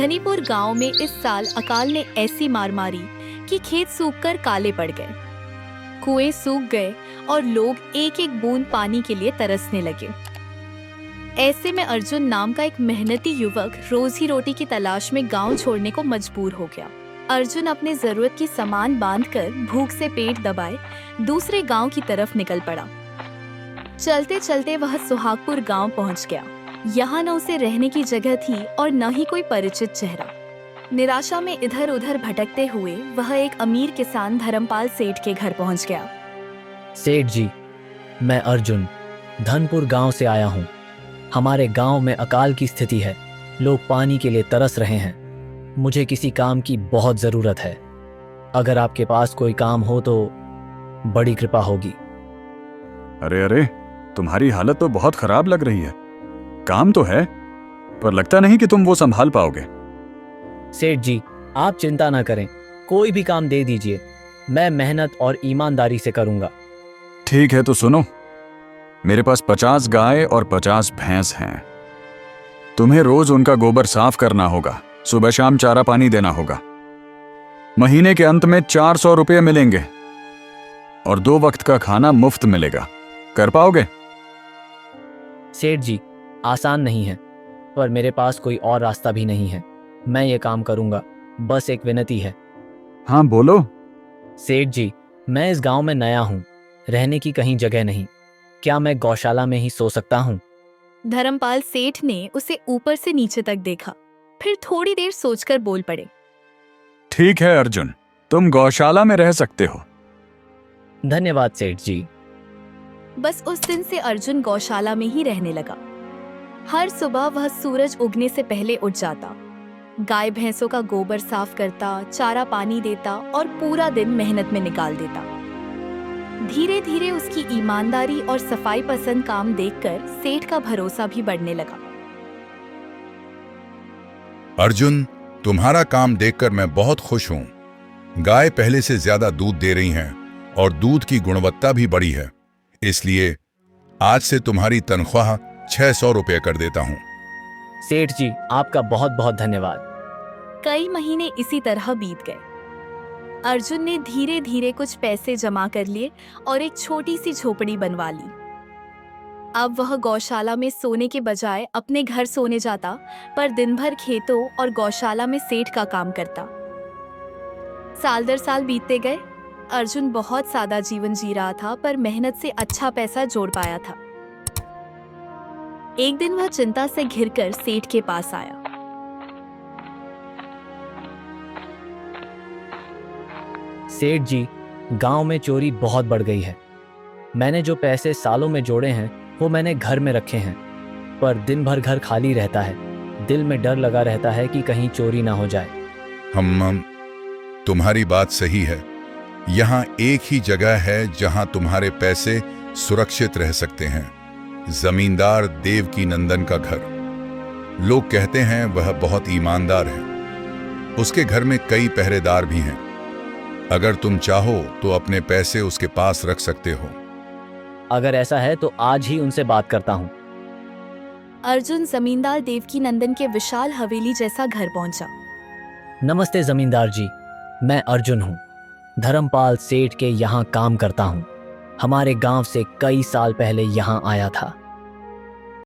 धनीपुर गांव में इस साल अकाल ने ऐसी मार मारी कि खेत सूखकर काले पड़ गए, कुएं सूख गए और लोग एक एक बूंद पानी के लिए तरसने लगे। ऐसे में अर्जुन नाम का एक मेहनती युवक रोजी रोटी की तलाश में गांव छोड़ने को मजबूर हो गया। अर्जुन अपने जरूरत की सामान बांधकर भूख से पेट दबाए दूसरे गांव की तरफ निकल पड़ा। चलते चलते वह सुहागपुर गांव पहुंच गया। यहाँ न उसे रहने की जगह थी और न ही कोई परिचित चेहरा। निराशा में इधर उधर भटकते हुए वह एक अमीर किसान धर्मपाल सेठ के घर पहुंच गया। सेठ जी, मैं अर्जुन धनपुर गांव से आया हूं। हमारे गांव में अकाल की स्थिति है, लोग पानी के लिए तरस रहे हैं। मुझे किसी काम की बहुत ज़रूरत है। अगर आपके पास कोई काम हो तो बड़ी कृपा होगी। अरे अरे, तुम्हारी हालत तो बहुत खराब लग रही है। काम तो है, पर लगता नहीं कि तुम वो संभाल पाओगे। सेठ जी, आप चिंता ना करें, कोई भी काम दे दीजिए, मैं मेहनत और ईमानदारी से करूंगा। ठीक है तो सुनो, मेरे पास 50 गाय और 50 भैंस हैं। तुम्हें रोज उनका गोबर साफ करना होगा, सुबह शाम चारा पानी देना होगा। महीने के अंत में 400 रुपये मिलेंगे और 2 वक्त का खाना मुफ्त मिलेगा। कर पाओगे? सेठ जी, आसान नहीं है, पर मेरे पास कोई और रास्ता भी नहीं है। मैं ये काम करूंगा, बस एक विनती है। हाँ बोलो। सेठ जी, मैं इस गांव में नया हूँ, रहने की कहीं जगह नहीं। क्या मैं गौशाला में ही सो सकता हूँ? धर्मपाल सेठ ने उसे ऊपर से नीचे तक देखा, फिर थोड़ी देर सोचकर बोल पड़े। ठीक है अर्जुन, तुम गौशाला में रह सकते हो। धन्यवाद सेठ जी। बस उस दिन से अर्जुन गौशाला में ही रहने लगा। हर सुबह वह सूरज उगने से पहले उठ जाता, गाय भैंसों का गोबर साफ करता, चारा पानी देता और पूरा दिन मेहनत में निकाल देता। धीरे धीरे उसकी ईमानदारी और सफाई पसंद काम देखकर सेठ का भरोसा भी बढ़ने लगा। अर्जुन, तुम्हारा काम देखकर मैं बहुत खुश हूँ। गाय पहले से ज्यादा दूध दे रही हैं और दूध की गुणवत्ता भी बढ़ी है, इसलिए आज से तुम्हारी तनख्वाह 600 रुपये कर देता हूँ। सेठ जी, आपका बहुत बहुत धन्यवाद। कई महीने इसी तरह बीत गए। अर्जुन ने धीरे धीरे कुछ पैसे जमा कर लिए और एक छोटी सी झोपड़ी बनवा ली। अब वह गौशाला में सोने के बजाय अपने घर सोने जाता, पर दिन भर खेतों और गौशाला में सेठ का काम करता। साल दर साल बीतते गए। अर्जुन बहुत सादा जीवन जी रहा था, पर मेहनत से अच्छा पैसा जोड़ पाया था। एक दिन वह चिंता से घिरकर सेठ के पास आया। सेठ जी, गांव में चोरी बहुत बढ़ गई है। मैंने जो पैसे सालों में जोड़े हैं वो मैंने घर में रखे हैं, पर दिन भर घर खाली रहता है। दिल में डर लगा रहता है कि कहीं चोरी ना हो जाए। तुम्हारी बात सही है। यहाँ एक ही जगह है जहाँ तुम्हारे पैसे सुरक्षित रह सकते हैं, जमींदार देवकी नंदन का घर। लोग कहते हैं वह बहुत ईमानदार है। उसके घर में कई पहरेदार भी हैं। अगर तुम चाहो तो अपने पैसे उसके पास रख सकते हो। अगर ऐसा है तो आज ही उनसे बात करता हूँ। अर्जुन जमींदार देवकी नंदन के विशाल हवेली जैसा घर पहुंचा। नमस्ते जमींदार जी, मैं अर्जुन हूँ, धर्मपाल सेठ के यहाँ काम करता हूँ। हमारे गांव से कई साल पहले यहाँ आया था।